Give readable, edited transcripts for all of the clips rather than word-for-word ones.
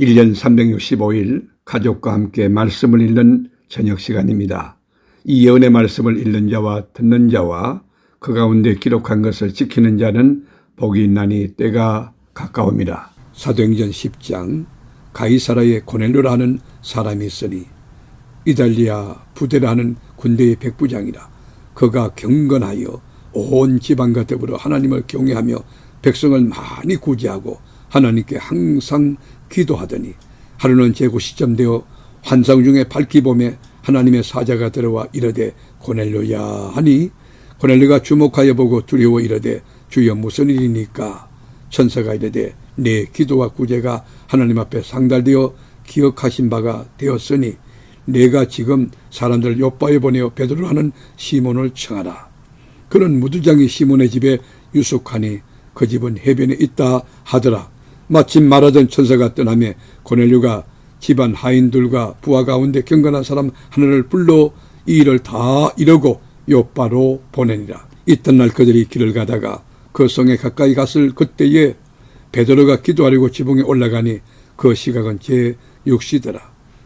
1년 365일 가족과 함께 말씀을 읽는 저녁 시간입니다. 이 예언의 말씀을 읽는 자와 듣는 자와 그 가운데 기록한 것을 지키는 자는 복이 있나니 때가 가까웁니다. 사도행전 10장 가이사라의 고넬료라 하는 사람이 있으니 이달리아 부대라 하는 군대의 백부장이라. 그가 경건하여 온 지방과 더불어 하나님을 경외하며 백성을 많이 구제하고 하나님께 항상 기도하더니 하루는 제구 시점되어 환상 중에 밝기 봄에 하나님의 사자가 들어와 이르되 고넬료야 하니 고넬료가 주목하여 보고 두려워 이르되 주여 무슨 일이니까? 천사가 이르되 내 기도와 구제가 하나님 앞에 상달되어 기억하신 바가 되었으니 내가 지금 사람들을 요바에 보내어 베드로 하는 시몬을 청하라. 그는 무두장이 시몬의 집에 유숙하니 그 집은 해변에 있다 하더라. 마침 말하던 천사가 떠나며 고넬료가 집안 하인들과 부하 가운데 경건한 사람 하나를 불러 이 일을 다 이루고 요바로 보내니라. 이튿날 그들이 길을 가다가 그 성에 가까이 갔을 그때에 베드로가 기도하려고 지붕에 올라가니 그 시각은 제6시더라.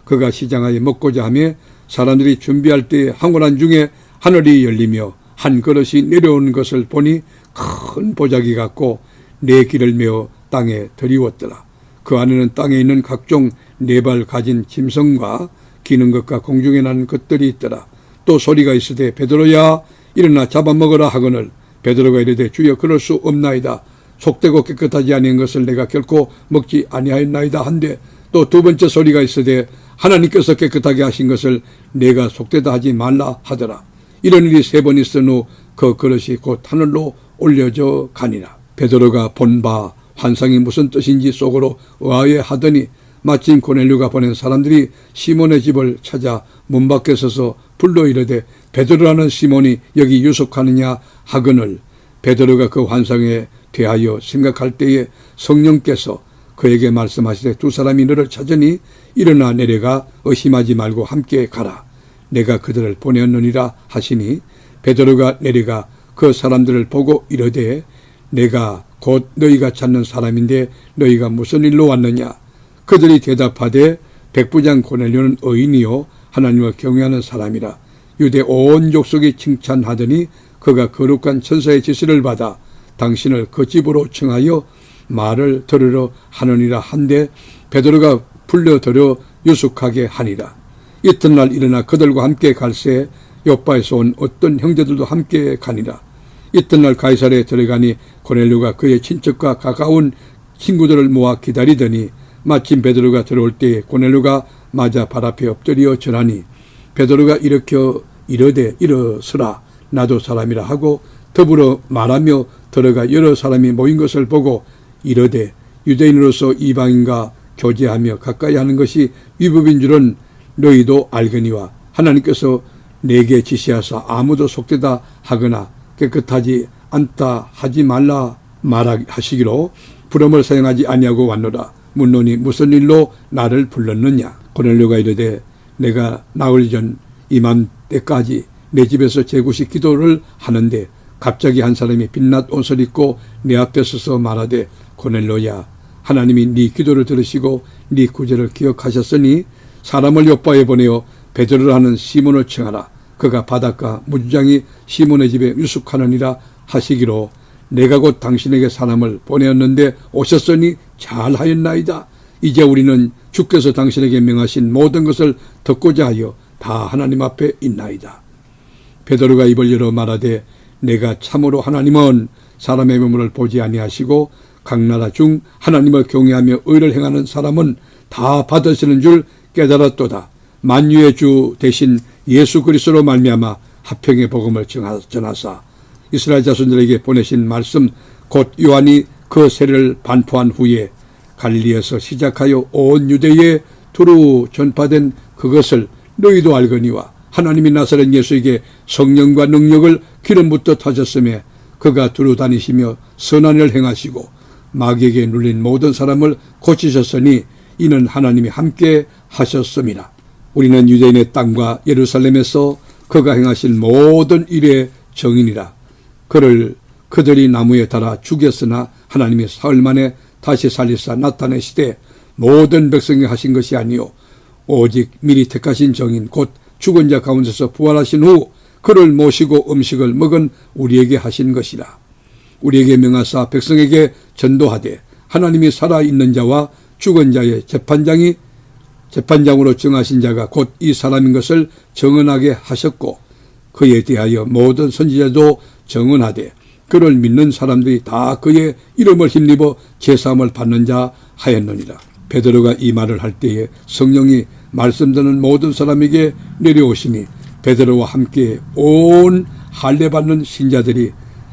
그가 시장하에 먹고자 하며 사람들이 준비할 때에 황홀한 중에 하늘이 열리며 한 그릇이 내려오는 것을 보니 큰 보자기 같고 네 길을 메어 땅에 들이웠더라. 그 안에는 땅에 있는 각종 네 발 가진 짐승과 기는 것과 공중에 나는 것들이 있더라. 또 소리가 있으되 베드로야 일어나 잡아먹으라 하거늘 베드로가 이르되 주여 그럴 수 없나이다. 속되고 깨끗하지 아니한 것을 내가 결코 먹지 아니하였나이다 한데 또 두 번째 소리가 있으되 하나님께서 깨끗하게 하신 것을 내가 속되다 하지 말라 하더라. 이런 일이 세 번 있은 후 그 그릇이 곧 하늘로 올려져 가니라. 베드로가 본 바 환상이 무슨 뜻인지 속으로 의아해하더니 마침 고넬료가 보낸 사람들이 시몬의 집을 찾아 문 밖에 서서 불러 이르되 베드로라는 시몬이 여기 유숙하느냐 하거늘 베드로가 그 환상에 대하여 생각할 때에 성령께서 그에게 말씀하시되 두 사람이 너를 찾으니 일어나 내려가 의심하지 말고 함께 가라. 내가 그들을 보내었느니라 하시니 베드로가 내려가 그 사람들을 보고 이르되 내가 곧 너희가 찾는 사람인데 너희가 무슨 일로 왔느냐? 그들이 대답하되 백부장 고넬료는 의인이요 하나님을 경외하는 사람이라. 유대 온 족속이 칭찬하더니 그가 거룩한 천사의 지시를 받아 당신을 그 집으로 청하여 말을 들으러 하느니라 한데 베드로가 불려들여 유숙하게 하니라. 이튿날 일어나 그들과 함께 갈새 요바에서 온 어떤 형제들도 함께 가니라. 이튿날 가이사랴에 들어가니 고넬료가 그의 친척과 가까운 친구들을 모아 기다리더니 마침 베드로가 들어올 때에 고넬료가 맞아 발 앞에 엎드려 절하니 베드로가 일으켜 이르되 일어서라 나도 사람이라 하고 더불어 말하며 들어가 여러 사람이 모인 것을 보고 이르되 유대인으로서 이방인과 교제하며 가까이 하는 것이 위법인 줄은 너희도 알거니와 하나님께서 내게 지시하사 아무도 속되다 하거나 깨끗하지 않다 하지 말라 말하시기로 부름을 사용하지 아니하고 왔노라. 묻노니 무슨 일로 나를 불렀느냐? 고넬료가 이르되 내가 나흘 전 이맘때까지 내 집에서 제구식 기도를 하는데 갑자기 한 사람이 빛났 옷을 입고 내 앞에 서서 말하되 고넬료야 하나님이 네 기도를 들으시고 네 구제를 기억하셨으니 사람을 요바에 보내어 베드로라는 시몬을 청하라. 그가 바닷가 무주장이 시몬의 집에 유숙하느니라 하시기로 내가 곧 당신에게 사람을 보내었는데 오셨으니 잘하였나이다. 이제 우리는 주께서 당신에게 명하신 모든 것을 듣고자 하여 다 하나님 앞에 있나이다. 베드로가 입을 열어 말하되 내가 참으로 하나님은 사람의 면모를 보지 아니하시고 각 나라 중 하나님을 경외하며 의를 행하는 사람은 다 받으시는 줄 깨달았도다. 만유의 주 대신 예수 그리스도로 말미암아 화평의 복음을 전하사 이스라엘 자손들에게 보내신 말씀 곧 요한이 그 세례를 반포한 후에 갈릴리에서 시작하여 온 유대에 두루 전파된 그것을 너희도 알거니와 하나님이 나사렛 예수에게 성령과 능력을 기름부터 터졌으며 그가 두루 다니시며 선한 일을 행하시고 마귀에게 눌린 모든 사람을 고치셨으니 이는 하나님이 함께 하셨음이라. 우리는 유대인의 땅과 예루살렘에서 그가 행하신 모든 일의 정인이라. 그를 그들이 나무에 달아 죽였으나 하나님이 사흘 만에 다시 살리사 나타내시되 모든 백성이 하신 것이 아니요 오직 미리 택하신 정인 곧 죽은 자 가운데서 부활하신 후 그를 모시고 음식을 먹은 우리에게 하신 것이라. 우리에게 명하사 백성에게 전도하되 하나님이 살아있는 자와 죽은 자의 재판장으로 정하신 자가 곧 이 사람인 것을 정언하게 하셨고 그에 대하여 모든 선지자도 정언하되 그를 믿는 사람들이 다 그의 이름을 힘입어 제사함을 받는 자 하였느니라. 베드로가 이 말을 할 때에 성령이 말씀 듣는 모든 사람에게 내려오시니 베드로와 함께 온 할례 받는 신자들이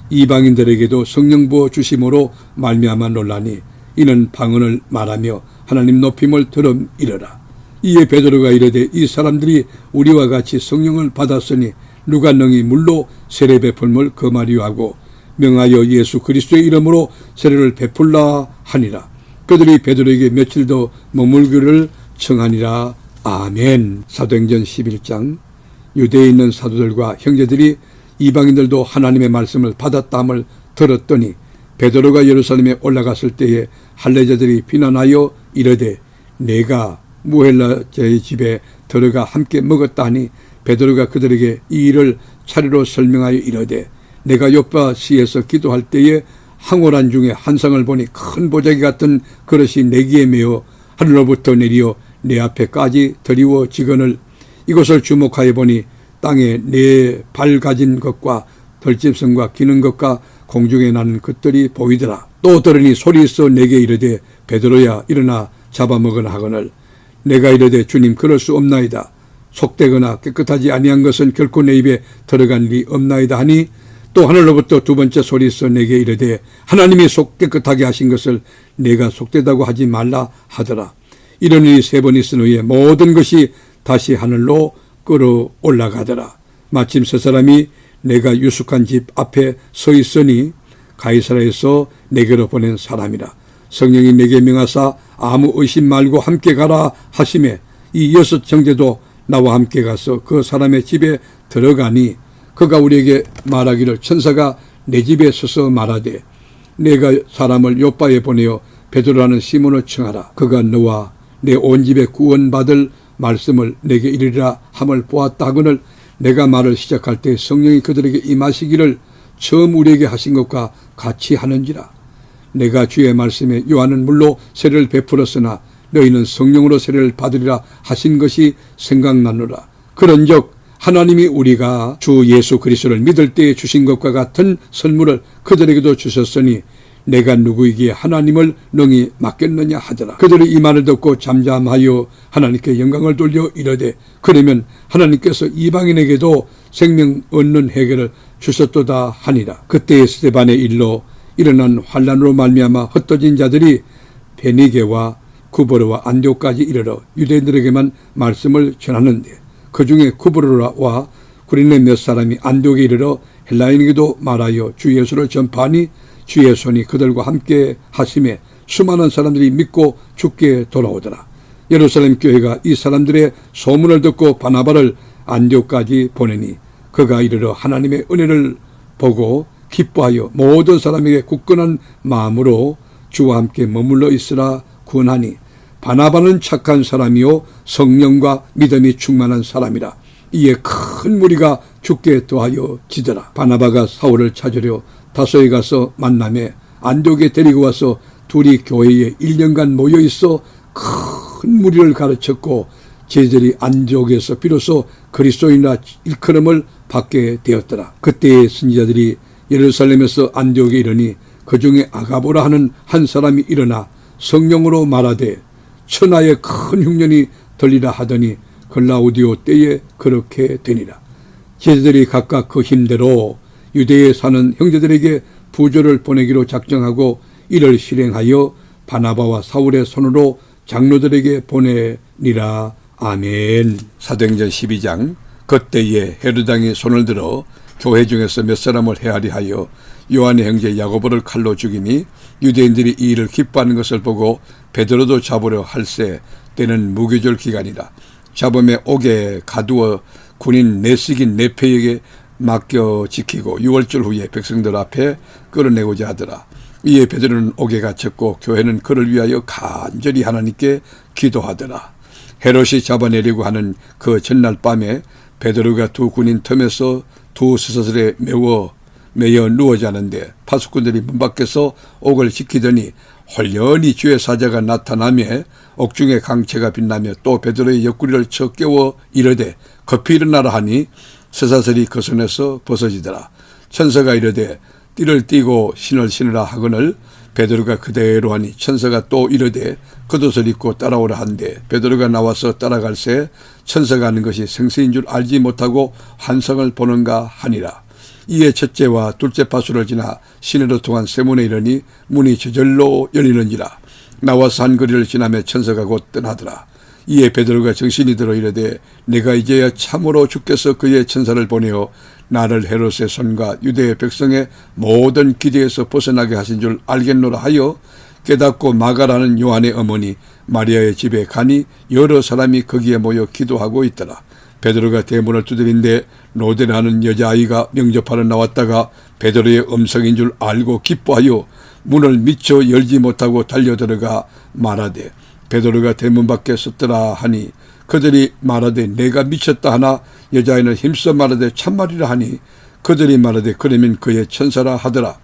이방인들에게도 성령 부어 주심으로 말미암아 놀라니 이는 방언을 말하며 하나님 높임을 들음이러라. 이에 베드로가 이르되 이 사람들이 우리와 같이 성령을 받았으니 누가 능히 물로 세례 베풀음을 금하리요 하고 명하여 예수 그리스도의 이름으로 세례를 베풀라 하니라. 그들이 베드로에게 며칠 더 머물기를 청하니라. 아멘. 사도행전 11장. 유대에 있는 사도들과 형제들이 이방인들도 하나님의 말씀을 받았다함을 들었더니 베드로가 예루살렘에 올라갔을 때에 할례자들이 비난하여 이르되 내가 무헬라자의 집에 들어가 함께 먹었다 하니 베드로가 그들에게 이 일을 차례로 설명하여 이르되 내가 요파시에서 기도할 때에 황홀한 중에 한 상을 보니 큰 보자기 같은 그릇이 내기에 메어 하늘로부터 내리어 내 앞에까지 드리워지거늘 이것을 주목하여 보니 땅에 네 발 가진 것과 덜짐승과 기는 것과 공중에 나는 것들이 보이더라. 또 들으니 소리 있어 내게 이르되 베드로야 일어나 잡아먹으라 하거늘 내가 이르되 주님 그럴 수 없나이다. 속되거나 깨끗하지 아니한 것은 결코 내 입에 들어간 일이 없나이다 하니 또 하늘로부터 두 번째 소리 있어 내게 이르되 하나님이 속 깨끗하게 하신 것을 내가 속되다고 하지 말라 하더라. 이런 일이 세 번 있은 후에 모든 것이 다시 하늘로 끌어올라가더라. 마침 세 사람이 내가 유숙한 집 앞에 서 있으니 가이사라에서 내게로 보낸 사람이라. 성령이 내게 명하사 아무 의심 말고 함께 가라 하시매 이 여섯 형제도 나와 함께 가서 그 사람의 집에 들어가니 그가 우리에게 말하기를 천사가 내 집에 서서 말하되 내가 사람을 요빠에 보내어 베드로라는 시몬을 청하라. 그가 너와 내 온 집에 구원받을 말씀을 내게 이르리라 함을 보았다 하거늘 내가 말을 시작할 때 성령이 그들에게 임하시기를 처음 우리에게 하신 것과 같이 하는지라. 내가 주의 말씀에 요한은 물로 세례를 베풀었으나 너희는 성령으로 세례를 받으리라 하신 것이 생각나노라. 그런즉 하나님이 우리가 주 예수 그리스도를 믿을 때에 주신 것과 같은 선물을 그들에게도 주셨으니 내가 누구에게 하나님을 능히 맡겠느냐 하더라. 그들이 이 말을 듣고 잠잠하여 하나님께 영광을 돌려 이르되 그러면 하나님께서 이방인에게도 생명 얻는 해결을 주셨도다 하니라. 그때의 스데반의 일로 일어난 환란으로 말미암아 흩어진 자들이 베니게와 구브로와 안디옥까지 이르러 유대인들에게만 말씀을 전하는데 그중에 구브로와 구리네 몇 사람이 안디옥에 이르러 헬라인에게도 말하여 주 예수를 전파하니 주의 손이 그들과 함께 하심에 수많은 사람들이 믿고 주께 돌아오더라. 예루살렘 교회가 이 사람들의 소문을 듣고 바나바를 안디옥까지 보내니 그가 이르러 하나님의 은혜를 보고 기뻐하여 모든 사람에게 굳건한 마음으로 주와 함께 머물러 있으라 권하니 바나바는 착한 사람이요 성령과 믿음이 충만한 사람이라. 이에 큰 무리가 주께 더하여 지더라. 바나바가 사울을 찾으려 다소에 가서 만남에 안디옥에 데리고 와서 둘이 교회에 1년간 모여 있어 큰 무리를 가르쳤고 제자들이 안디옥에서 비로소 그리스도인이라 일컬음을 받게 되었더라. 그때의 선지자들이 예루살렘에서 안디옥에 이르니 그중에 아가보라 하는 한 사람이 일어나 성령으로 말하되 천하의 큰 흉년이 들리라 하더니 글라우디오 때에 그렇게 되니라. 제자들이 각각 그 힘대로 유대에 사는 형제들에게 부조를 보내기로 작정하고 이를 실행하여 바나바와 사울의 손으로 장로들에게 보내니라. 아멘. 사도행전 12장. 그때에 헤로당이 손을 들어 교회 중에서 몇 사람을 헤아리 하여 요한의 형제 야고보를 칼로 죽이니 유대인들이 이 일을 기뻐하는 것을 보고 베드로도 잡으려 할세 때는 무교절 기간이라. 잡음에 옥에 가두어 군인 내식인 네페에게 맡겨 지키고 6월절 후에 백성들 앞에 끌어내고자 하더라. 이에 베드로는 옥에 갇혔고 교회는 그를 위하여 간절히 하나님께 기도하더라. 헤롯이 잡아내려고 하는 그 전날 밤에 베드로가 두 군인 틈에서 두 쇠사슬에 매여 누워 자는데 파수꾼들이 문 밖에서 옥을 지키더니 홀연히 주의 사자가 나타나며 옥중에 강채가 빛나며 또 베드로의 옆구리를 쳐 깨워 이르되 급히 일어나라 하니 쇠사슬이 그 손에서 벗어지더라. 천사가 이르되 띠를 띠고 신을 신으라 하거늘 베드로가 그대로 하니 천사가 또 이르되 겉옷을 입고 따라오라 한데 베드로가 나와서 따라갈새 천사가 하는 것이 생수인 줄 알지 못하고 환상을 보는가 하니라. 이에 첫째와 둘째 파수를 지나 시내로 통한 세문에 이르니 문이 저절로 열리는지라. 나와서 한 거리를 지나며 천사가 곧 떠나더라. 이에 베드로가 정신이 들어 이르되 내가 이제야 참으로 주께서 그의 천사를 보내어 나를 헤롯의 손과 유대의 백성의 모든 기대에서 벗어나게 하신 줄 알겠노라 하여 깨닫고 마가라는 요한의 어머니 마리아의 집에 가니 여러 사람이 거기에 모여 기도하고 있더라. 베드로가 대문을 두드린데 로데라는 여자아이가 명접하러 나왔다가 베드로의 음성인 줄 알고 기뻐하여 문을 미처 열지 못하고 달려들어가 말하되 베드로가 대문 밖에 섰더라 하니 그들이 말하되 내가 미쳤다 하나 여자아이는 힘써 말하되 참말이라 하니 그들이 말하되 그러면 그의 천사라 하더라.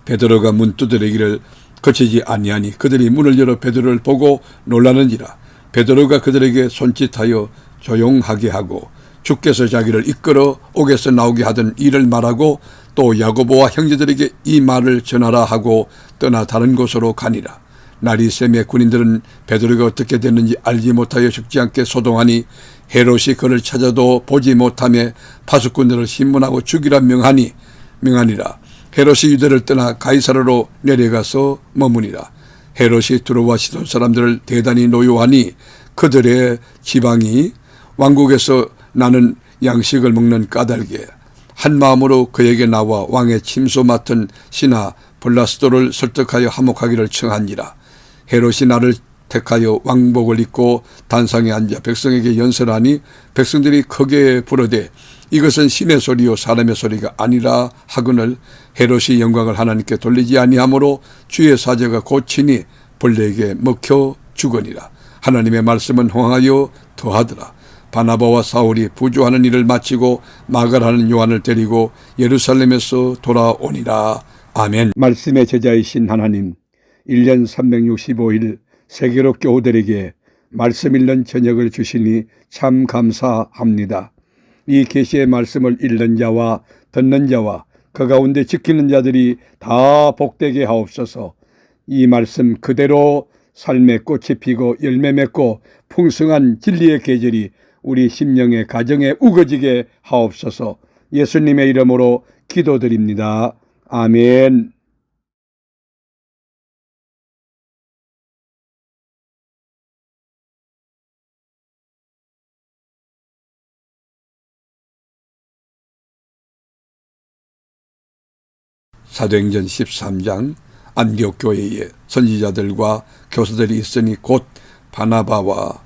베드로가 문 두드리기를 거치지 아니하니 그들이 문을 열어 베드로를 보고 놀라는지라. 베드로가 그들에게 손짓하여 조용하게 하고 주께서 자기를 이끌어 옥에서 나오게 하던 일을 말하고 또 야고보와 형제들에게 이 말을 전하라 하고 떠나 다른 곳으로 가니라. 날이 새매 군인들은 베드로가 어떻게 됐는지 알지 못하여 죽지 않게 소동하니 헤롯이 그를 찾아도 보지 못하며 파수꾼들을 신문하고 죽이라 명하니라. 헤롯이 유대를 떠나 가이사르로 내려가서 머무니라. 헤롯이 두로와 시돈 사람들을 대단히 노여하니 그들의 지방이 왕국에서 나는 양식을 먹는 까닭에 한 마음으로 그에게 나와 왕의 침소 맡은 신하 블라스도를 설득하여 화목하기를 청하니라. 헤롯이 나를 택하여 왕복을 입고 단상에 앉아 백성에게 연설하니 백성들이 크게 부르되 이것은 신의 소리요 사람의 소리가 아니라 하거늘 헤롯이 영광을 하나님께 돌리지 아니하므로 주의 사자가 고치니 벌레에게 먹혀 죽으니라. 하나님의 말씀은 흥하여 더하더라. 바나바와 사울이 부조하는 일을 마치고 마가라는 요한을 데리고 예루살렘에서 돌아오니라. 아멘. 말씀의 제자이신 하나님, 1년 365일 세계로 교우들에게 말씀 읽는 저녁을 주시니 참 감사합니다. 이 계시의 말씀을 읽는 자와 듣는 자와 그 가운데 지키는 자들이 다 복되게 하옵소서. 이 말씀 그대로 삶의 꽃이 피고 열매 맺고 풍성한 진리의 계절이 우리 심령의 가정에 우거지게 하옵소서. 예수님의 이름으로 기도드립니다. 아멘. 사도행전 13장 안디옥 교회에 선지자들과 교사들이 있으니 곧 바나바와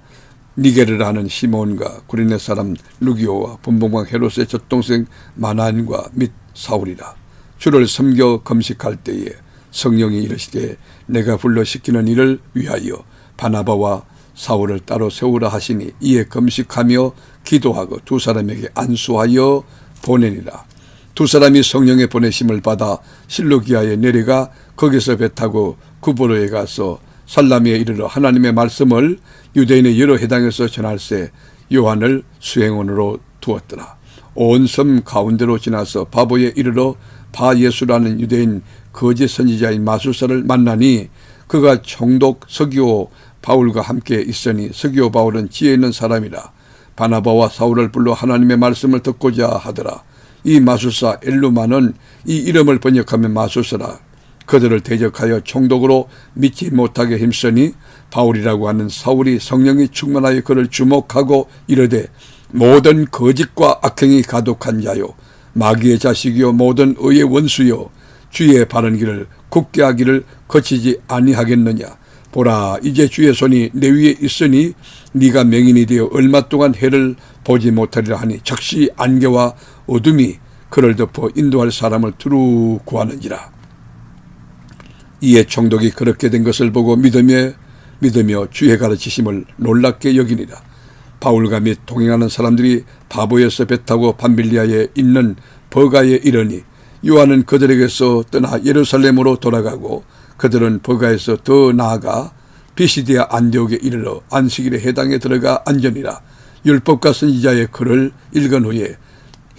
니게르라는 시몬과 구레네 사람 루기오와 분봉왕 헤롯의 젖동생 마난과 및 사울이라. 주를 섬겨 금식할 때에 성령이 이르시되 내가 불러 시키는 일을 위하여 바나바와 사울을 따로 세우라 하시니 이에 금식하며 기도하고 두 사람에게 안수하여 보내니라. 두 사람이 성령의 보내심을 받아 실루기아에 내려가 거기서 배 타고 구브로에 가서 살라미에 이르러 하나님의 말씀을 유대인의 여러 해당에서 전할새 요한을 수행원으로 두었더라. 온 섬 가운데로 지나서 바보에 이르러 바예수라는 유대인 거짓 선지자인 마술사를 만나니 그가 총독 서기오 바울과 함께 있으니 서기오 바울은 지혜 있는 사람이라. 바나바와 사울을 불러 하나님의 말씀을 듣고자 하더라. 이 마술사 엘루마는 이 이름을 번역하면 마술사라. 그들을 대적하여 총독으로 믿지 못하게 힘쓰니 바울이라고 하는 사울이 성령이 충만하여 그를 주목하고 이르되 모든 거짓과 악행이 가득한 자요 마귀의 자식이요 모든 의의 원수요 주의 바른 길을 굳게 하기를 거치지 아니하겠느냐. 보라 이제 주의 손이 내 위에 있으니 네가 맹인이 되어 얼마 동안 해를 보지 못하리라 하니 즉시 안개와 어둠이 그를 덮어 인도할 사람을 두루 구하는지라. 이에 총독이 그렇게 된 것을 보고 믿으며 주의 가르치심을 놀랍게 여기니라. 바울과 및 동행하는 사람들이 바보에서 배 타고 밤빌리아에 있는 버가에 이르니 요한은 그들에게서 떠나 예루살렘으로 돌아가고 그들은 버가에서 더 나아가 비시디아 안디옥에 이르러 안식일에 회당에 들어가 앉으니라. 율법과 선지자의 글을 읽은 후에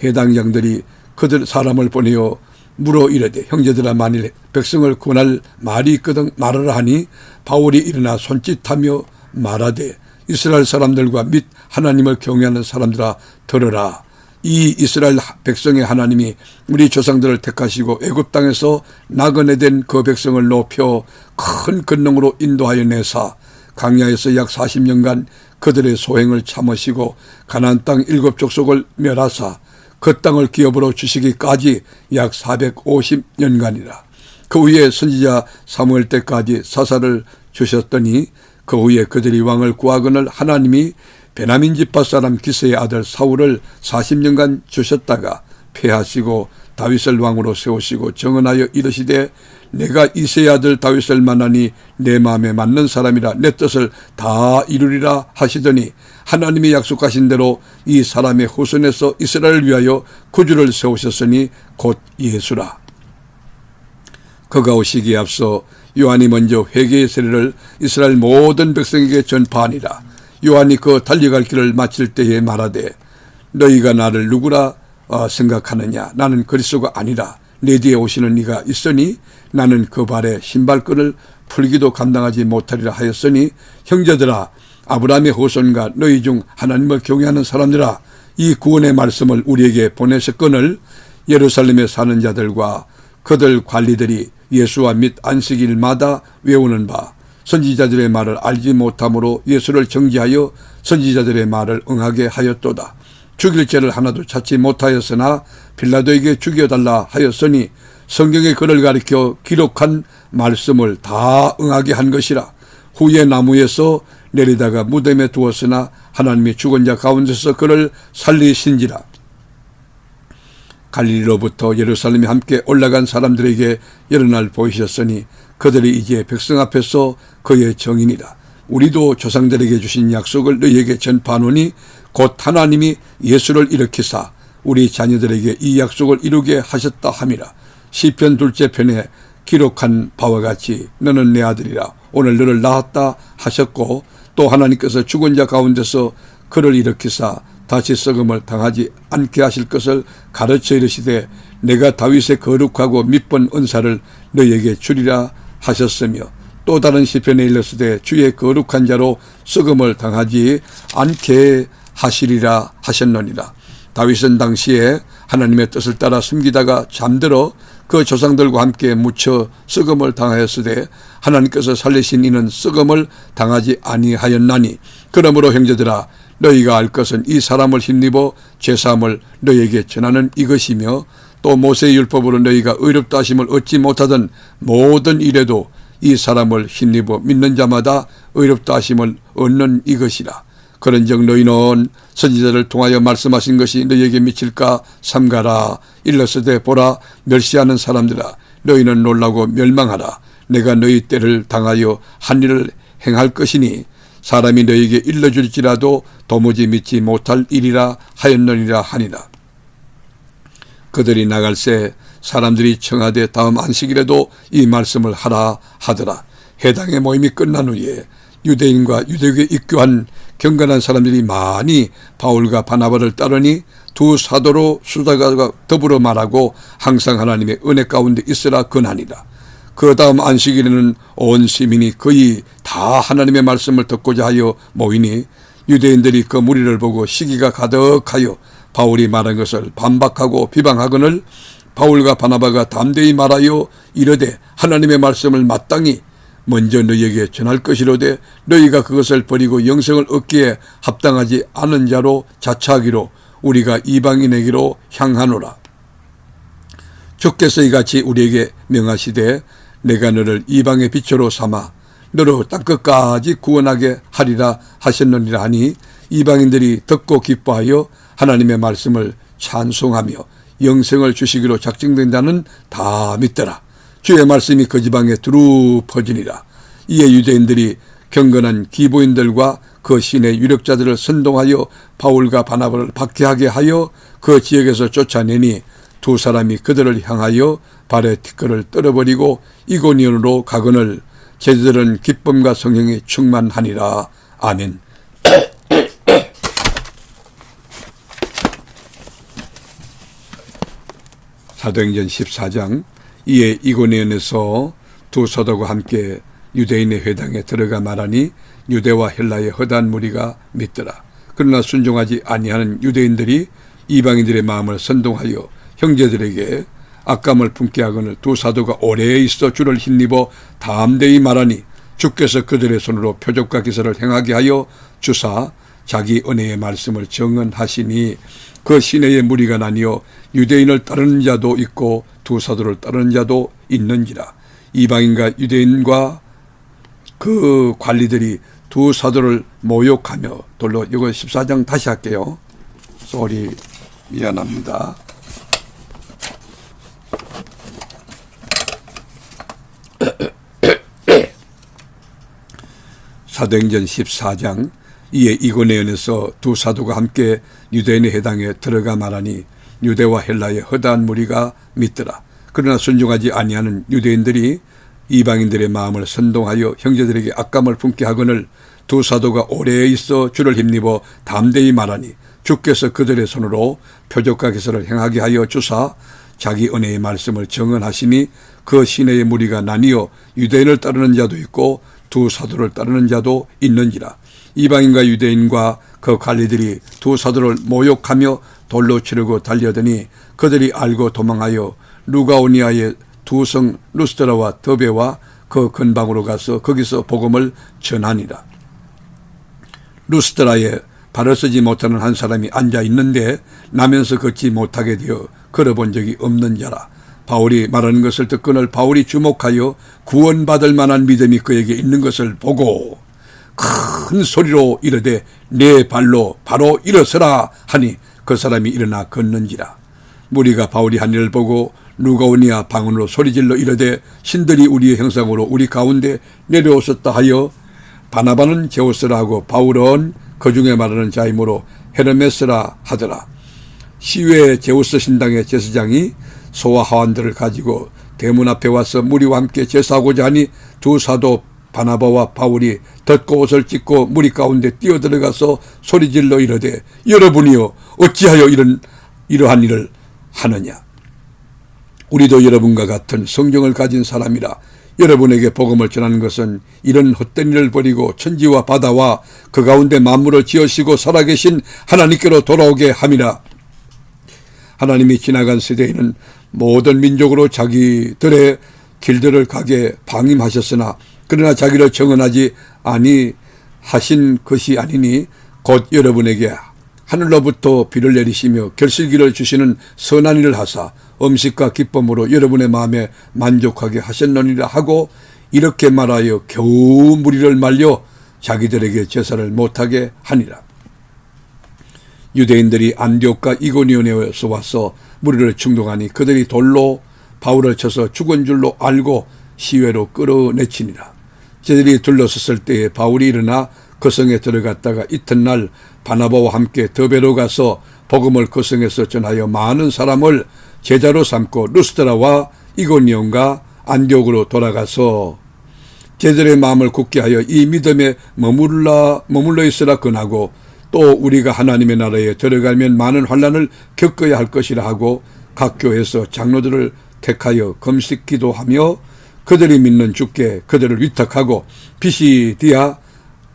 회당장들이 그들 사람을 보내어 물어 이르되 형제들아 만일 백성을 구원할 말이 있거든 말하라 하니 바울이 일어나 손짓하며 말하되 이스라엘 사람들과 및 하나님을 경외하는 사람들아 들으라. 이 이스라엘 백성의 하나님이 우리 조상들을 택하시고 애굽 땅에서 나그네된 그 백성을 높여 큰 권능으로 인도하여 내사 광야에서 약 40년간 그들의 소행을 참으시고 가나안 땅 7족속을 멸하사 그 땅을 기업으로 주시기까지 약 450년간이라. 그 후에 선지자 사무엘 때까지 사사를 주셨더니 그 후에 그들이 왕을 구하거늘 하나님이 베냐민 지파 사람 기스의 아들 사울을 40년간 주셨다가 패하시고 다윗을 왕으로 세우시고 정언하여 이르시되 내가 이새의 아들 다윗을 만나니 내 마음에 맞는 사람이라 내 뜻을 다 이루리라 하시더니 하나님이 약속하신 대로 이 사람의 후손에서 이스라엘을 위하여 구주를 세우셨으니 곧 예수라. 그가 오시기에 앞서 요한이 먼저 회개의 세례를 이스라엘 모든 백성에게 전파하니라. 요한이 그 달려갈 길을 마칠 때에 말하되 너희가 나를 누구라 생각하느냐. 나는 그리스도가 아니라 내 뒤에 오시는 이가 있으니 나는 그 발에 신발끈을 풀기도 감당하지 못하리라 하였으니 형제들아 아브라함의 후손과 너희 중 하나님을 경외하는 사람들아 이 구원의 말씀을 우리에게 보내셨거늘 예루살렘에 사는 자들과 그들 관리들이 예수와 및 안식일마다 외우는 바 선지자들의 말을 알지 못함으로 예수를 정죄하여 선지자들의 말을 응하게 하였도다. 죽일 죄를 하나도 찾지 못하였으나 빌라도에게 죽여달라 하였으니 성경의 글을 가리켜 기록한 말씀을 다 응하게 한 것이라. 후에 나무에서 내리다가 무덤에 두었으나 하나님이 죽은 자 가운데서 그를 살리신지라. 갈릴리로부터 예루살렘에 함께 올라간 사람들에게 여러 날 보이셨으니 그들이 이제 백성 앞에서 그의 정인이라. 우리도 조상들에게 주신 약속을 너희에게 전파하노니 곧 하나님이 예수를 일으키사 우리 자녀들에게 이 약속을 이루게 하셨다 함이라. 시편 2째 편에 기록한 바와 같이 너는 내 아들이라 오늘 너를 낳았다 하셨고 또 하나님께서 죽은 자 가운데서 그를 일으키사 다시 썩음을 당하지 않게 하실 것을 가르쳐 이르시되 내가 다윗의 거룩하고 밉번 은사를 너희에게 주리라 하셨으며 또 다른 시편에 일렀으되 주의 거룩한 자로 썩음을 당하지 않게 하시리라 하셨느니라. 다윗은 당시에 하나님의 뜻을 따라 숨기다가 잠들어 그 조상들과 함께 묻혀 썩음을 당하였으되 하나님께서 살리신 이는 썩음을 당하지 아니하였나니 그러므로 형제들아 너희가 알 것은 이 사람을 힘입어 죄사함을 너희에게 전하는 이것이며 또 모세의 율법으로 너희가 의롭다 하심을 얻지 못하던 모든 일에도 이 사람을 힘입어 믿는 자마다 의롭다 하심을 얻는 이것이라. 그런즉 너희는 선지자를 통하여 말씀하신 것이 너희에게 미칠까 삼가라. 일러스되 보라 멸시하는 사람들아 너희는 놀라고 멸망하라. 내가 너희 때를 당하여 한 일을 행할 것이니 사람이 너희에게 일러줄지라도 도무지 믿지 못할 일이라 하였느니라 하니라. 그들이 나갈새 사람들이 청하되 다음 안식일에도 이 말씀을 하라 하더라. 회당의 모임이 끝난 후에 유대인과 유대교에 입교한 경건한 사람들이 많이 바울과 바나바를 따르니 두 사도로 수다가 더불어 말하고 항상 하나님의 은혜 가운데 있으라 권하니라. 그 다음 안식일에는 온 시민이 거의 다 하나님의 말씀을 듣고자 하여 모이니 유대인들이 그 무리를 보고 시기가 가득하여 바울이 말한 것을 반박하고 비방하거늘 바울과 바나바가 담대히 말하여 이르되 하나님의 말씀을 마땅히 먼저 너희에게 전할 것이로되 너희가 그것을 버리고 영생을 얻기에 합당하지 않은 자로 자처하기로 우리가 이방인에게로 향하노라. 주께서 이같이 우리에게 명하시되 내가 너를 이방의 빛으로 삼아 너로 땅끝까지 구원하게 하리라 하셨느니라 하니 이방인들이 듣고 기뻐하여 하나님의 말씀을 찬송하며 영생을 주시기로 작정된 자는 다 믿더라. 주의 말씀이 그 지방에 두루 퍼지니라. 이에 유대인들이 경건한 기부인들과 그 시내 유력자들을 선동하여 바울과 바나바를 박해하게 하여 그 지역에서 쫓아내니 두 사람이 그들을 향하여 발에 티끌을 떨어버리고 이고니온으로 가거늘 제자들은 기쁨과 성령이 충만하니라. 아멘. 사도행전 14장. 이에 이고니온에서 두 사도가 함께 유대인의 회당에 들어가 말하니 유대와 헬라의 허다한 무리가 믿더라. 그러나 순종하지 아니하는 유대인들이 이방인들의 마음을 선동하여 형제들에게 악감을 품게 하거늘 두 사도가 오래 있어 주를 힘입어 담대히 말하니 주께서 그들의 손으로 표적과 기사를 행하게 하여 주사 자기 은혜의 말씀을 정언하시니 그 시내의 무리가 나뉘어 유대인을 따르는 자도 있고 두 사도를 따르는 자도 있는지라. 이방인과 유대인과 그 관리들이 두 사도를 모욕하며 돌로. 이거 14장 다시 할게요. 쏘리, 미안합니다. 사도행전 14장. 이에 이고니온에서 두 사도가 함께 유대인의 회당에 들어가 말하니 유대와 헬라의 허다한 무리가 믿더라. 그러나 순종하지 아니하는 유대인들이 이방인들의 마음을 선동하여 형제들에게 악감을 품게 하거늘 두 사도가 오래 있어 주를 힘입어 담대히 말하니 주께서 그들의 손으로 표적과 기사를 행하게 하여 주사 자기 은혜의 말씀을 정언하시니 그 시내의 무리가 나뉘어 유대인을 따르는 자도 있고 두 사도를 따르는 자도 있는지라. 이방인과 유대인과 그 관리들이 두 사도를 모욕하며 돌로 치르고 달려드니 그들이 알고 도망하여 루가오니아의 두 성 루스드라와 더베와 그 근방으로 가서 거기서 복음을 전하니라. 루스드라에 발을 쓰지 못하는 한 사람이 앉아 있는데 나면서 걷지 못하게 되어 걸어본 적이 없는 자라. 바울이 말하는 것을 듣거늘 바울이 주목하여 구원받을 만한 믿음이 그에게 있는 것을 보고 큰 소리로 이르되 내 발로 바로 일어서라 하니 그 사람이 일어나 걷는지라. 무리가 바울이 한 일을 보고 루가오니아 방언으로 소리질러 이르되 신들이 우리의 형상으로 우리 가운데 내려오셨다 하여 바나바는 제우스라 하고 바울은 그 중에 말하는 자이므로 헤르메스라 하더라. 시외 제우스 신당의 제사장이 소와 하완들을 가지고 대문 앞에 와서 무리와 함께 제사하고자 하니 두 사도 바나바와 바울이 덮고 옷을 찢고 무리 가운데 뛰어들어가서 소리질러 이르되 여러분이여 어찌하여 이러한 일을 하느냐. 우리도 여러분과 같은 성경을 가진 사람이라. 여러분에게 복음을 전하는 것은 이런 헛된 일을 버리고 천지와 바다와 그 가운데 만물을 지으시고 살아계신 하나님께로 돌아오게 함이라. 하나님이 지나간 세대에는 모든 민족으로 자기들의 길들을 가게 방임하셨으나 그러나 자기를 정언하지 아니하신 것이 아니니 곧 여러분에게 하늘로부터 비를 내리시며 결실기를 주시는 선한 일을 하사 음식과 기쁨으로 여러분의 마음에 만족하게 하셨느니라 하고 이렇게 말하여 겨우 무리를 말려 자기들에게 제사를 못하게 하니라. 유대인들이 안디옥과 이고니온에서 와서 무리를 충동하니 그들이 돌로 바울을 쳐서 죽은 줄로 알고 시외로 끌어내치니라. 저들이 둘러섰을 때에 바울이 일어나 그 성에 들어갔다가 이튿날 바나바와 함께 더베로 가서 복음을 그 성에서 전하여 많은 사람을 제자로 삼고 루스드라와 이고니온과 안디옥으로 돌아가서 제자들의 마음을 굳게 하여 이 믿음에 머물러 있으라 권하고 또 우리가 하나님의 나라에 들어가면 많은 환난을 겪어야 할 것이라 하고 각 교회에서 장로들을 택하여 금식 기도하며 그들이 믿는 주께 그들을 위탁하고 피시디아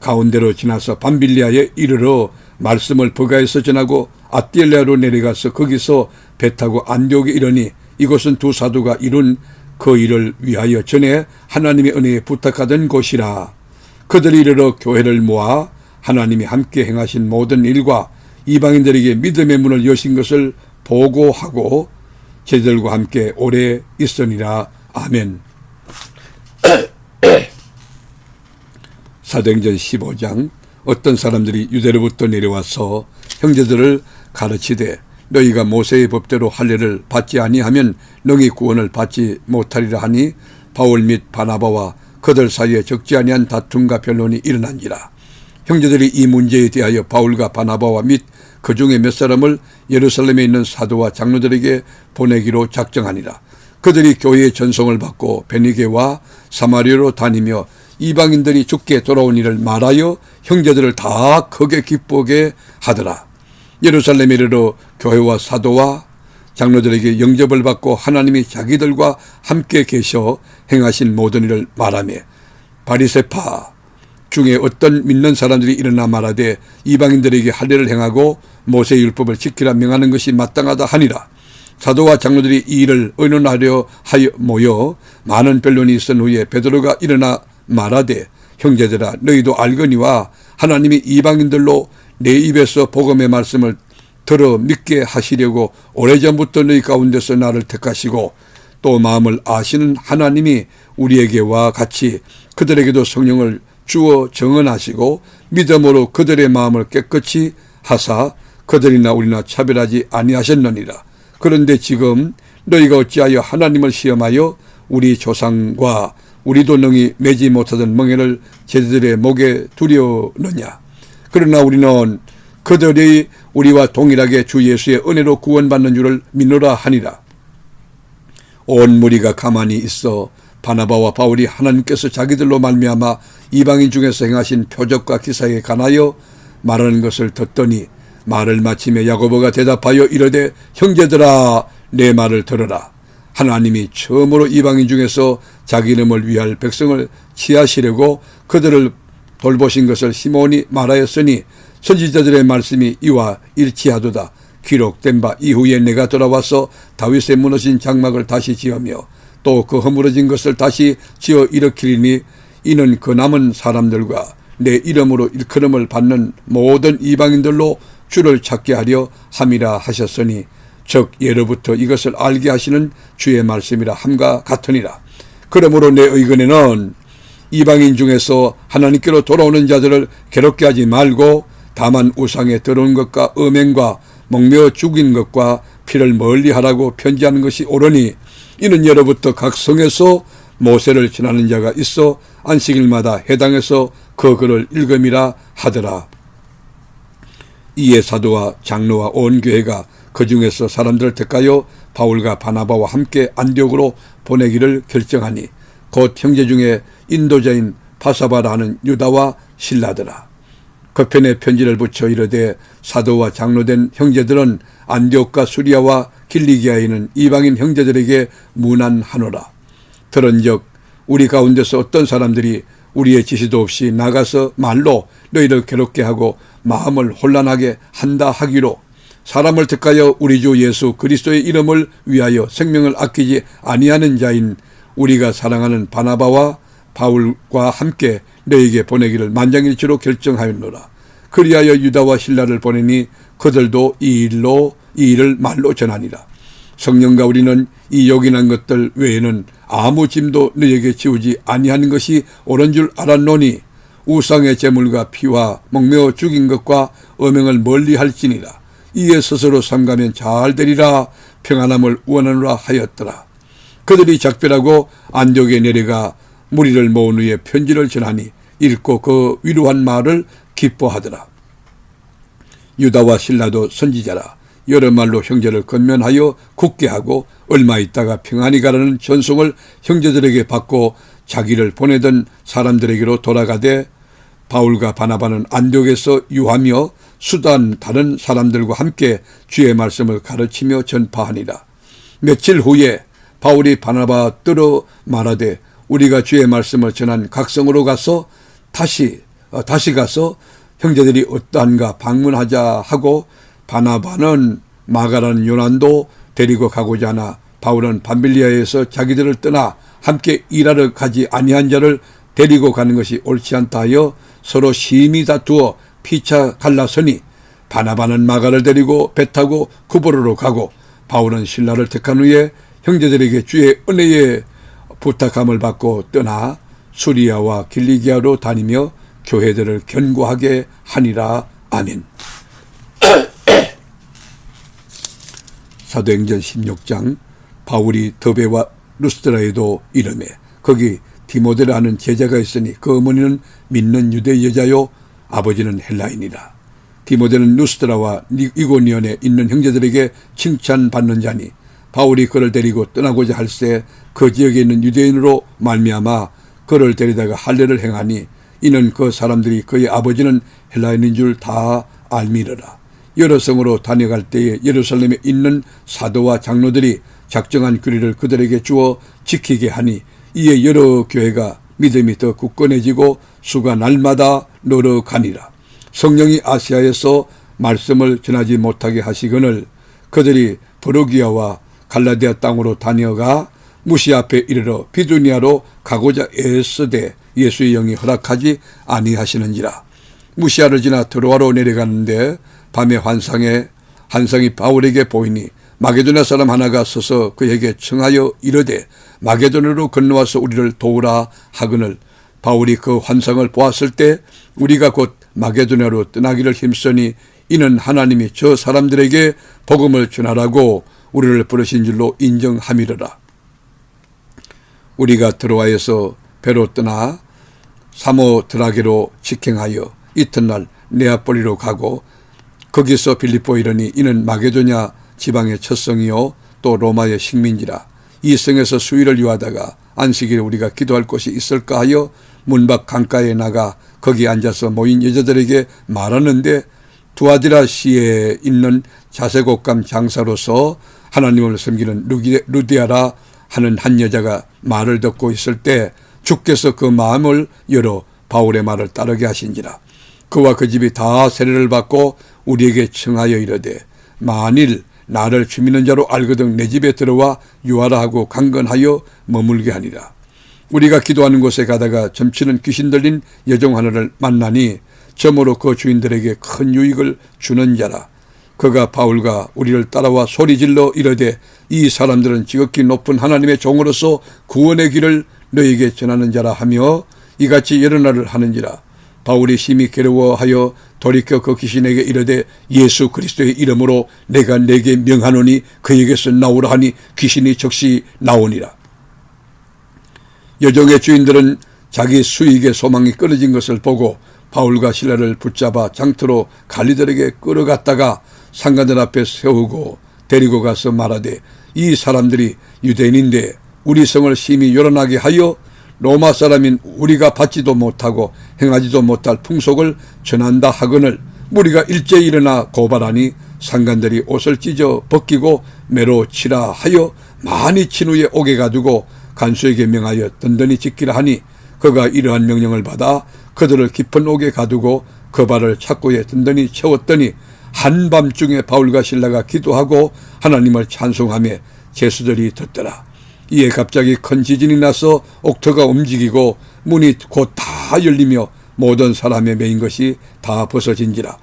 가운데로 지나서 밤빌리아에 이르러 말씀을 버가에서 전하고 아띠엘레아로 내려가서 거기서 배 타고 안디옥에 이르니 이곳은 두 사도가 이룬 그 일을 위하여 전에 하나님의 은혜에 부탁하던 곳이라. 그들이 이르러 교회를 모아 하나님이 함께 행하신 모든 일과 이방인들에게 믿음의 문을 여신 것을 보고하고 제자들과 함께 오래 있으니라. 아멘. 사도행전 15장. 어떤 사람들이 유대로부터 내려와서 형제들을 가르치되 너희가 모세의 법대로 할례를 받지 아니하면 능히 구원을 받지 못하리라 하니 바울 및 바나바와 그들 사이에 적지 아니한 다툼과 변론이 일어난지라. 형제들이 이 문제에 대하여 바울과 바나바와 및 그 중에 몇 사람을 예루살렘에 있는 사도와 장로들에게 보내기로 작정하니라. 그들이 교회의 전송을 받고 베니게와 사마리아로 다니며 이방인들이 죽게 돌아온 일을 말하여 형제들을 다 크게 기쁘게 하더라. 예루살렘에 이르러 교회와 사도와 장로들에게 영접을 받고 하나님이 자기들과 함께 계셔 행하신 모든 일을 말하며 바리새파 중에 어떤 믿는 사람들이 일어나 말하되 이방인들에게 할례를 행하고 모세의 율법을 지키라 명하는 것이 마땅하다 하니라. 사도와 장로들이 이 일을 의논하려 하여 모여 많은 변론이 있은 후에 베드로가 일어나 말하되 형제들아 너희도 알거니와 하나님이 이방인들로 내 입에서 복음의 말씀을 들어 믿게 하시려고 오래전부터 너희 가운데서 나를 택하시고 또 마음을 아시는 하나님이 우리에게와 같이 그들에게도 성령을 주어 정언하시고 믿음으로 그들의 마음을 깨끗이 하사 그들이나 우리나 차별하지 아니하셨느니라. 그런데 지금 너희가 어찌하여 하나님을 시험하여 우리 조상과 우리도 능히 매지 못하던 멍에를 제자들의 목에 두려느냐. 그러나 우리는 그들이 우리와 동일하게 주 예수의 은혜로 구원받는 줄을 믿노라 하니라. 온 무리가 가만히 있어 바나바와 바울이 하나님께서 자기들로 말미암아 이방인 중에서 행하신 표적과 기사에 관하여 말하는 것을 듣더니 말을 마치며 야고보가 대답하여 이르되 형제들아 내 말을 들으라. 하나님이 처음으로 이방인 중에서 자기 이름을 위할 백성을 취하시려고 그들을 돌보신 것을 시몬이 말하였으니 선지자들의 말씀이 이와 일치하도다. 기록된 바 이후에 내가 돌아와서 다윗의 무너진 장막을 다시 지으며 또 그 허물어진 것을 다시 지어 일으키리니 이는 그 남은 사람들과 내 이름으로 일컬음을 받는 모든 이방인들로 주를 찾게 하려 함이라 하셨으니 즉 예로부터 이것을 알게 하시는 주의 말씀이라 함과 같으니라. 그러므로 내 의견에는 이방인 중에서 하나님께로 돌아오는 자들을 괴롭게 하지 말고 다만 우상에 들어온 것과 음행과 목매어 죽인 것과 피를 멀리하라고 편지하는 것이 옳으니 이는 예로부터 각 성에서 모세를 지나는 자가 있어 안식일마다 해당해서 그 글을 읽음이라 하더라. 이에 사도와 장로와 온 교회가 그 중에서 사람들을 택하여 바울과 바나바와 함께 안디옥으로 보내기를 결정하니 곧 형제 중에 인도자인 바사바라 하는 유다와 실라더라. 그 편에 편지를 붙여 이르되 사도와 장로된 형제들은 안디옥과 수리아와 길리기아에 있는 이방인 형제들에게 문안하노라. 들은즉 우리 가운데서 어떤 사람들이 우리의 지시도 없이 나가서 말로 너희를 괴롭게 하고 마음을 혼란하게 한다 하기로 사람을 택하여 우리 주 예수 그리스도의 이름을 위하여 생명을 아끼지 아니하는 자인 우리가 사랑하는 바나바와 바울과 함께 너희에게 보내기를 만장일치로 결정하였노라. 그리하여 유다와 실라를 보내니 그들도 이 일을 말로 전하니라. 성령과 우리는 이 요긴한 것들 외에는 아무 짐도 너희에게 지우지 아니하는 것이 옳은 줄 알았노니 우상의 제물과 피와 목매어 죽인 것과 음행을 멀리할지니라. 이에 스스로 삼가면 잘 되리라 평안함을 원하노라 하였더라. 그들이 작별하고 안디옥에 내려가 무리를 모은 후에 편지를 전하니 읽고 그 위로한 말을 기뻐하더라. 유다와 실라도 선지자라. 여러 말로 형제를 건면하여 굳게 하고 얼마 있다가 평안히 가라는 전송을 형제들에게 받고 자기를 보내던 사람들에게로 돌아가되 바울과 바나바는 안디옥에서 유하며 수단 다른 사람들과 함께 주의 말씀을 가르치며 전파하니라. 며칠 후에 바울이 바나바 뜨러 말하되 우리가 주의 말씀을 전한 각성으로 가서 다시 가서 형제들이 어떠한가 방문하자 하고 바나바는 마가라는 요난도 데리고 가고자 하나 바울은 밤빌리아에서 자기들을 떠나 함께 일하러 가지 아니한 자를 데리고 가는 것이 옳지 않다 하여 서로 심히 다투어 피차 갈라서니 바나바는 마가를 데리고 배 타고 구브로로 가고 바울은 실라를 택한 후에 형제들에게 주의 은혜에 부탁함을 받고 떠나 수리아와 길리기아로 다니며 교회들을 견고하게 하니라. 아멘. 사도행전 16장 바울이 더베와 루스드라에도 이르매 거기 디모데라는 제자가 있으니 그 어머니는 믿는 유대 여자요 아버지는 헬라인이라. 디모데는 루스드라와 이고니온에 있는 형제들에게 칭찬받는 자니 바울이 그를 데리고 떠나고자 할새 그 지역에 있는 유대인으로 말미암아 그를 데리다가 할례를 행하니 이는 그 사람들이 그의 아버지는 헬라인인 줄 다 알미르라. 여러 성으로 다녀갈 때에 예루살렘에 있는 사도와 장로들이 작정한 규례를 그들에게 주어 지키게 하니 이에 여러 교회가 믿음이 더 굳건해지고 수가 날마다 늘어가니라. 성령이 아시아에서 말씀을 전하지 못하게 하시거늘 그들이 브르기아와 갈라디아 땅으로 다녀가 무시 앞에 이르러 비두니아로 가고자 애쓰되 예수의 영이 허락하지 아니하시는지라. 무시아를 지나 드로아로 내려가는데 밤에 환상이 바울에게 보이니 마게도냐 사람 하나가 서서 그에게 청하여 이르되 마게도냐로 건너와서 우리를 도우라 하거늘 바울이 그 환상을 보았을 때 우리가 곧 마게도냐로 떠나기를 힘쓰니 이는 하나님이 저 사람들에게 복음을 전하라고 우리를 부르신 줄로 인정함이로라. 우리가 드로아에서 배로 떠나 사모드라게로 직행하여 이튿날 네아폴리로 가고 거기서 빌립보에 이르니 이는 마게도냐 지방의 첫 성이요 또 로마의 식민지라. 이 성에서 수일을 유하다가 안식일에 우리가 기도할 곳이 있을까 하여 문밖 강가에 나가 거기 앉아서 모인 여자들에게 말하는데 두아디라시에 있는 자색옷감 장사로서 하나님을 섬기는 루디아라 하는 한 여자가 말을 듣고 있을 때 주께서 그 마음을 열어 바울의 말을 따르게 하신지라. 그와 그 집이 다 세례를 받고 우리에게 청하여 이르되 만일 나를 주 믿는 자로 알거든 내 집에 들어와 유하라 하고 강건하여 머물게 하니라. 우리가 기도하는 곳에 가다가 점치는 귀신 들린 여종 하나를 만나니 점으로 그 주인들에게 큰 유익을 주는 자라. 그가 바울과 우리를 따라와 소리질러 이르되 이 사람들은 지극히 높은 하나님의 종으로서 구원의 길을 너에게 전하는 자라 하며 이같이 여러 날을 하는지라. 바울이 심히 괴로워하여 돌이켜 그 귀신에게 이르되 예수 그리스도의 이름으로 내가 네게 명하노니 그에게서 나오라 하니 귀신이 즉시 나오니라. 여종의 주인들은 자기 수익의 소망이 끊어진 것을 보고 바울과 실라를 붙잡아 장터로 관리들에게 끌어갔다가 상관들 앞에 세우고 데리고 가서 말하되 이 사람들이 유대인인데 우리 성을 심히 요란하게 하여 로마 사람인 우리가 받지도 못하고 행하지도 못할 풍속을 전한다 하거늘 무리가 일제히 일어나 고발하니 상관들이 옷을 찢어 벗기고 매로 치라 하여 많이 친 후에 옥에 가두고 간수에게 명하여 든든히 지키라 하니 그가 이러한 명령을 받아 그들을 깊은 옥에 가두고 그 발을 착고에 든든히 채웠더니 한밤중에 바울과 실라가 기도하고 하나님을 찬송하며 제수들이 듣더라. 이에 갑자기 큰 지진이 나서 옥터가 움직이고 문이 곧 다 열리며 모든 사람의 매인 것이 다 벗어진지라.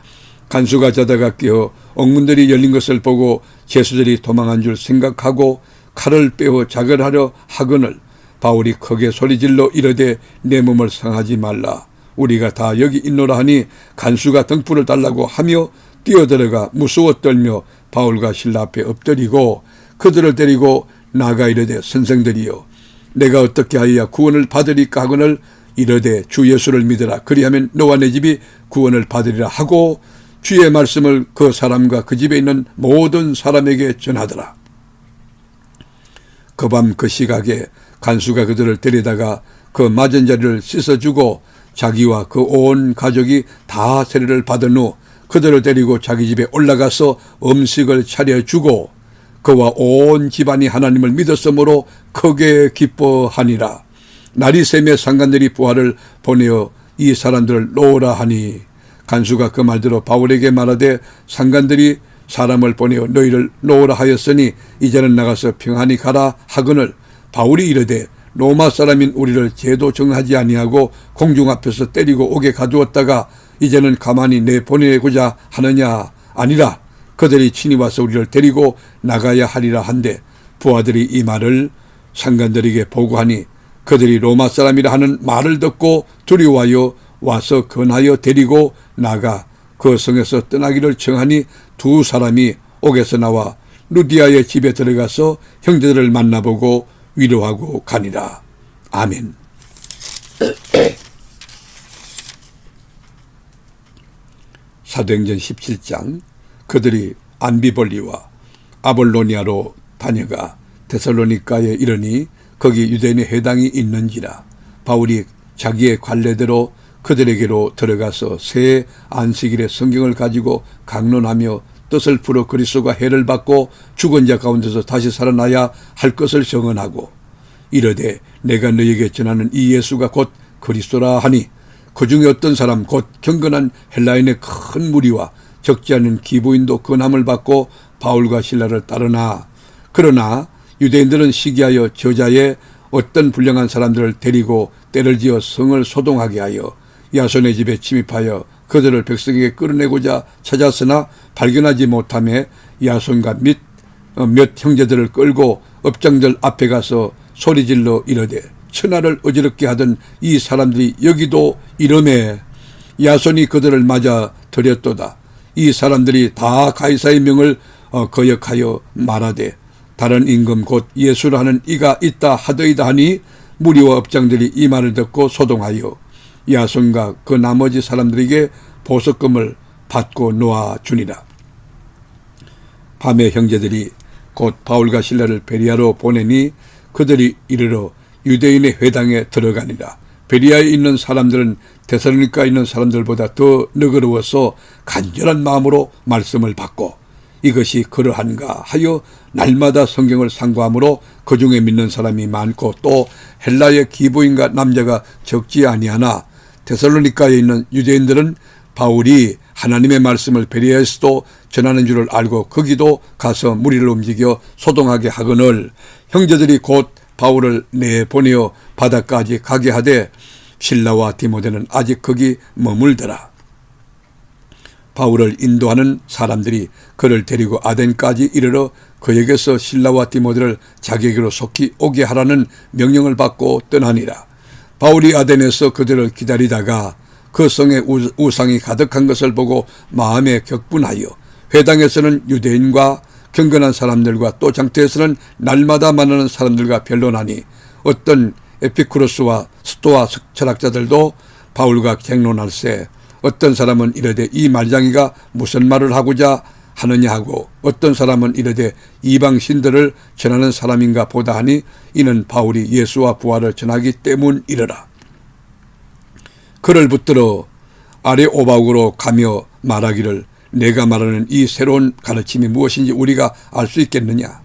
간수가 자다가 깨어 옥문들이 열린 것을 보고 제수들이 도망한 줄 생각하고 칼을 빼어 자결하려 하거늘 바울이 크게 소리질러 이르되 내 몸을 상하지 말라. 우리가 다 여기 있노라 하니 간수가 등불을 달라고 하며 뛰어들어가 무서워 떨며 바울과 실라 앞에 엎드리고 그들을 데리고 나가 이르되 선생들이여 내가 어떻게 하여야 구원을 받으리까 하거늘 이르되 주 예수를 믿으라. 그리하면 너와 내 집이 구원을 받으리라 하고 주의 말씀을 그 사람과 그 집에 있는 모든 사람에게 전하더라. 그 밤 그 시각에 간수가 그들을 데리다가 그 맞은 자리를 씻어주고 자기와 그 온 가족이 다 세례를 받은 후 그들을 데리고 자기 집에 올라가서 음식을 차려주고 그와 온 집안이 하나님을 믿었으므로 크게 기뻐하니라. 날이 새며 상관들이 부하를 보내어 이 사람들을 놓으라 하니 간수가 그 말대로 바울에게 말하되 상관들이 사람을 보내어 너희를 놓으라 하였으니 이제는 나가서 평안히 가라 하거늘 바울이 이르되 로마 사람인 우리를 죄도 정하지 아니하고 공중 앞에서 때리고 옥에 가두었다가 이제는 가만히 내보내고자 하느냐. 아니라 그들이 친히 와서 우리를 데리고 나가야 하리라 한데 부하들이 이 말을 상관들에게 보고하니 그들이 로마 사람이라 하는 말을 듣고 두려워하여 와서 건하여 데리고 나가 그 성에서 떠나기를 청하니 두 사람이 옥에서 나와 루디아의 집에 들어가서 형제들을 만나보고 위로하고 가니라. 아멘. 사도행전 17장. 그들이 안비볼리와 아볼로니아로 다녀가 데살로니가에 이르니 거기 유대인의 회당이 있는지라. 바울이 자기의 관례대로 그들에게로 들어가서 새 안식일에 성경을 가지고 강론하며 뜻을 풀어 그리스도가 해를 받고 죽은 자 가운데서 다시 살아나야 할 것을 정언하고 이르되 내가 너에게 전하는 이 예수가 곧 그리스도라 하니 그 중에 어떤 사람 곧 경건한 헬라인의 큰 무리와 적지 않은 기부인도 근함을 받고 바울과 실라를 따르나 그러나 유대인들은 시기하여 저자에 어떤 불량한 사람들을 데리고 때를 지어 성을 소동하게 하여 야손의 집에 침입하여 그들을 백성에게 끌어내고자 찾았으나 발견하지 못하며 야손과 몇 형제들을 끌고 업장들 앞에 가서 소리질러 이르되 천하를 어지럽게 하던 이 사람들이 여기도 이름에 야손이 그들을 맞아 들였도다. 이 사람들이 다 가이사의 명을 거역하여 말하되 다른 임금 곧 예수를 하는 이가 있다 하더이다 하니 무리와 업장들이 이 말을 듣고 소동하여 야손과 그 나머지 사람들에게 보석금을 받고 놓아주니라. 밤에 형제들이 곧 바울과 실라를 베리아로 보내니 그들이 이르러 유대인의 회당에 들어가니라. 베리아에 있는 사람들은 데살로니가에 있는 사람들보다 더 너그러워서 간절한 마음으로 말씀을 받고 이것이 그러한가 하여 날마다 성경을 상고하므로 그 중에 믿는 사람이 많고 또 헬라의 기부인과 남자가 적지 아니하나 데살로니가에 있는 유대인들은 바울이 하나님의 말씀을 베리아에서도 전하는 줄을 알고 거기도 가서 무리를 움직여 소동하게 하거늘 형제들이 곧 바울을 내보내어 바다까지 가게 하되 실라와 디모데는 아직 거기 머물더라. 바울을 인도하는 사람들이 그를 데리고 아덴까지 이르러 그에게서 실라와 디모데를 자기에게로 속히 오게 하라는 명령을 받고 떠나니라. 바울이 아덴에서 그들을 기다리다가 그 성에 우상이 가득한 것을 보고 마음에 격분하여 회당에서는 유대인과 경건한 사람들과 또 장터에서는 날마다 만나는 사람들과 변론하니 어떤 에피쿠로스와 스토아 철학자들도 바울과 갱론할세 어떤 사람은 이르되 이 말장이가 무슨 말을 하고자 하느냐 하고 어떤 사람은 이르되 이방 신들을 전하는 사람인가 보다 하니 이는 바울이 예수와 부활을 전하기 때문이러라. 그를 붙들어 아레오바국으로 가며 말하기를 내가 말하는 이 새로운 가르침이 무엇인지 우리가 알 수 있겠느냐.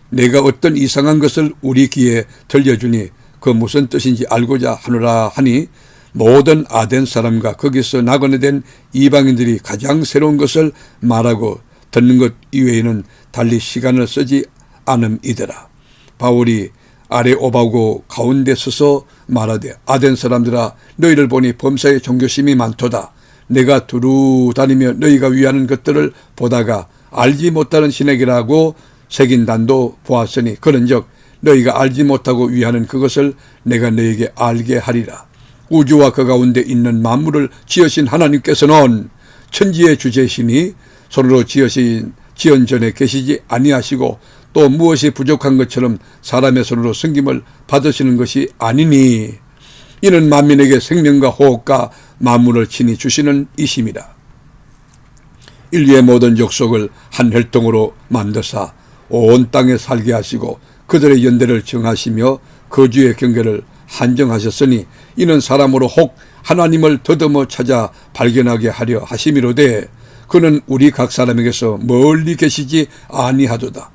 내가 어떤 이상한 것을 우리 귀에 들려주니 그 무슨 뜻인지 알고자 하노라 하니 모든 아덴 사람과 거기서 나그네된 이방인들이 가장 새로운 것을 말하고 듣는 것 이외에는 달리 시간을 쓰지 않음이더라. 바울이 아레오바고 가운데 서서 말하되 아덴 사람들아 너희를 보니 범사에 종교심이 많도다. 내가 두루 다니며 너희가 위하는 것들을 보다가 알지 못하는 신에게라고 새긴 단도 보았으니 그런즉 너희가 알지 못하고 위하는 그것을 내가 너희에게 알게 하리라. 우주와 그 가운데 있는 만물을 지으신 하나님께서는 천지의 주제시니 손으로 지으신 지은 전에 계시지 아니하시고 또 무엇이 부족한 것처럼 사람의 손으로 섬김을 받으시는 것이 아니니 이는 만민에게 생명과 호흡과 만물을 친히 주시는 이심이라. 인류의 모든 족속을 한 혈통으로 만드사 온 땅에 살게 하시고 그들의 연대를 정하시며 거주의 경계를 한정하셨으니 이는 사람으로 혹 하나님을 더듬어 찾아 발견하게 하려 하심이로되 그는 우리 각 사람에게서 멀리 계시지 아니하도다.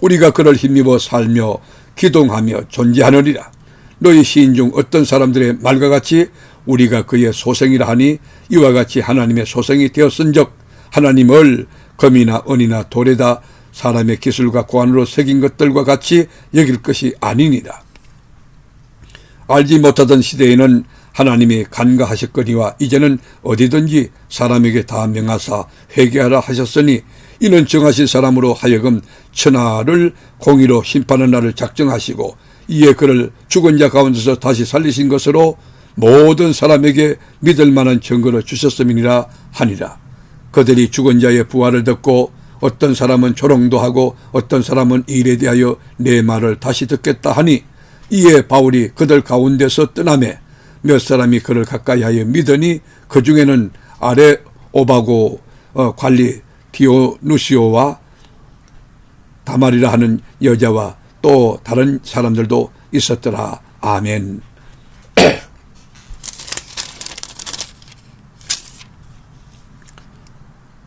우리가 그를 힘입어 살며 기동하며 존재하느니라. 너희 시인 중 어떤 사람들의 말과 같이 우리가 그의 소생이라 하니 이와 같이 하나님의 소생이 되었은즉 하나님을 금이나 은이나 돌에다 사람의 기술과 고안으로 새긴 것들과 같이 여길 것이 아니니라. 알지 못하던 시대에는 하나님이 간과하셨거니와 이제는 어디든지 사람에게 다 명하사 회개하라 하셨으니 이는 정하신 사람으로 하여금 천하를 공의로 심판하는 날을 작정하시고 이에 그를 죽은 자 가운데서 다시 살리신 것으로 모든 사람에게 믿을 만한 증거를 주셨음이니라 하니라. 그들이 죽은 자의 부활을 듣고 어떤 사람은 조롱도 하고 어떤 사람은 일에 대하여 내 말을 다시 듣겠다 하니 이에 바울이 그들 가운데서 떠나매 몇 사람이 그를 가까이하여 믿으니 그 중에는 아레오바고 관리 디오누시오와 다말이라 하는 여자와 또 다른 사람들도 있었더라. 아멘.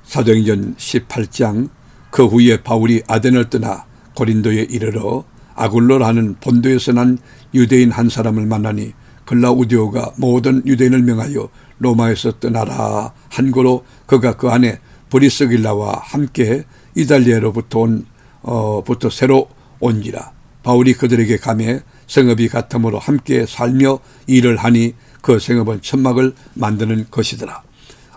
사도행전 18장 그 후에 바울이 아덴을 떠나 고린도에 이르러 아굴로라는 본도에서 난 유대인 한 사람을 만나니 글라우디오가 모든 유대인을 명하여 로마에서 떠나라 한 고로 그가 그 안에 브리스길라와 함께 이달리아로부터 새로 온지라. 바울이 그들에게 가매 성읍이 같으므로 함께 살며 일을 하니 그 성읍은 천막을 만드는 것이더라.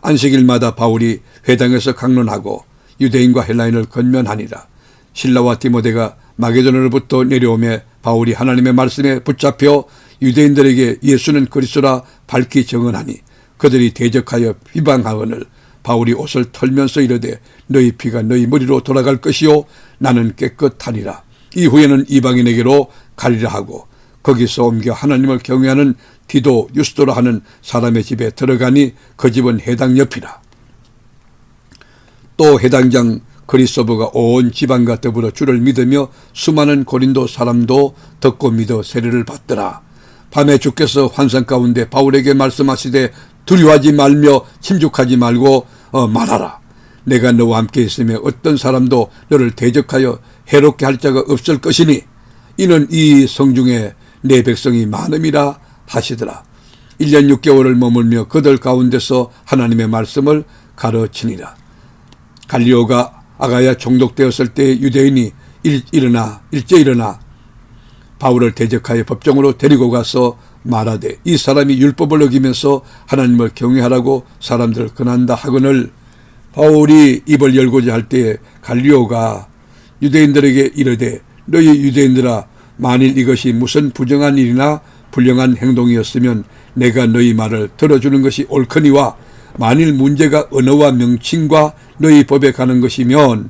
안식일마다 바울이 회당에서 강론하고 유대인과 헬라인을 권면하니라. 실라와 디모데가 마게도냐로부터 내려오매 바울이 하나님의 말씀에 붙잡혀 유대인들에게 예수는 그리스도라 밝히 증언하니 그들이 대적하여 비방하거늘 바울이 옷을 털면서 이르되 너희 피가 너희 머리로 돌아갈 것이요 나는 깨끗하리라. 이후에는 이방인에게로 가리라 하고 거기서 옮겨 하나님을 경외하는 디도 유스도라 하는 사람의 집에 들어가니 그 집은 해당 옆이라. 또 해당장 그리스도가 온 지방과 더불어 주를 믿으며 수많은 고린도 사람도 듣고 믿어 세례를 받더라. 밤에 주께서 환상 가운데 바울에게 말씀하시되 두려워하지 말며 침죽하지 말고 말하라. 내가 너와 함께 있으며 어떤 사람도 너를 대적하여 해롭게 할 자가 없을 것이니 이는 이 성중에 내 백성이 많음이라 하시더라. 1년 6개월을 머물며 그들 가운데서 하나님의 말씀을 가르치니라. 갈리오가 아가야 총독되었을 때 유대인이 일제 일어나 바울을 대적하여 법정으로 데리고 가서 말하되 이 사람이 율법을 어기면서 하나님을 경외하라고 사람들을 권한다 하거늘 바울이 입을 열고자 할 때에 갈리오가 유대인들에게 이르되 너희 유대인들아 만일 이것이 무슨 부정한 일이나 불량한 행동이었으면 내가 너희 말을 들어주는 것이 옳거니와 만일 문제가 언어와 명칭과 너희 법에 가는 것이면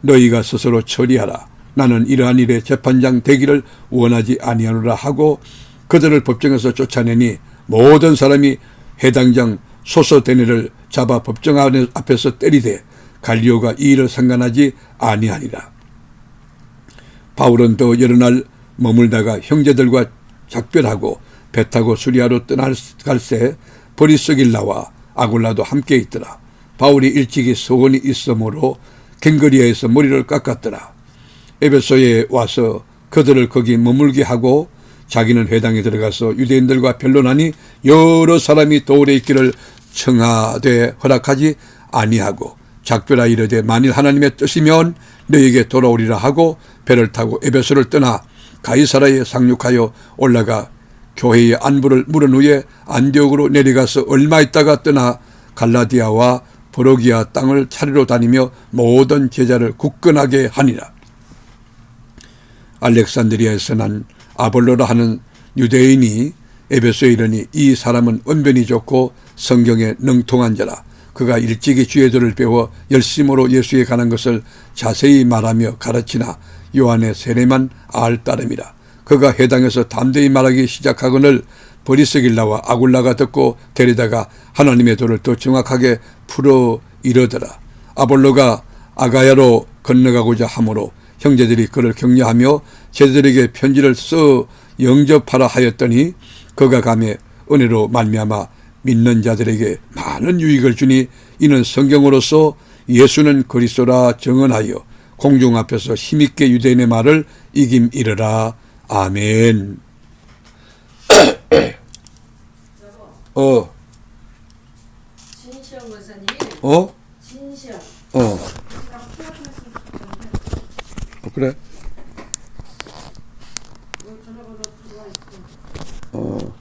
너희가 스스로 처리하라. 나는 이러한 일에 재판장 되기를 원하지 아니하노라 하고 그들을 법정에서 쫓아내니 모든 사람이 해당장 소서데네를 잡아 법정 앞에서 때리되 갈리오가 이 일을 상관하지 아니하니라. 바울은 또 여러 날 머물다가 형제들과 작별하고 배 타고 수리아로 떠날갈새 브리스길라와 아굴라도 함께 있더라. 바울이 일찍이 소원이 있으므로 갱거리아에서 머리를 깎았더라. 에베소에 와서 그들을 거기 머물게 하고 자기는 회당에 들어가서 유대인들과 변론하니 여러 사람이 도울에 있기를 청하되 허락하지 아니하고 작별하 이르되 만일 하나님의 뜻이면 너에게 돌아오리라 하고 배를 타고 에베소를 떠나 가이사라에 상륙하여 올라가 교회의 안부를 물은 후에 안디옥으로 내려가서 얼마 있다가 떠나 갈라디아와 브로기아 땅을 차례로 다니며 모든 제자를 굳건하게 하니라. 알렉산드리아에서 난 아볼로라 하는 유대인이 에베소에 이르니 이 사람은 언변이 좋고 성경에 능통한 자라. 그가 일찍이 주의 도를 배워 열심으로 예수에 관한 것을 자세히 말하며 가르치나 요한의 세례만 알 따름이라. 그가 해당에서 담대히 말하기 시작하거늘 브리스길라와 아굴라가 듣고 데리다가 하나님의 도를 더 정확하게 풀어 이르더라. 아볼로가 아가야로 건너가고자 하므로 형제들이 그를 격려하며 제자들에게 편지를 써 영접하라 하였더니 그가 가매 은혜로 말미암아 믿는 자들에게 많은 유익을 주니 이는 성경으로서 예수는 그리스도라 증언하여 공중 앞에서 힘있게 유대인의 말을 이김이르라. 아멘. 진시영 권사님. 진시영. 그래? 전화번호 들어와 있어.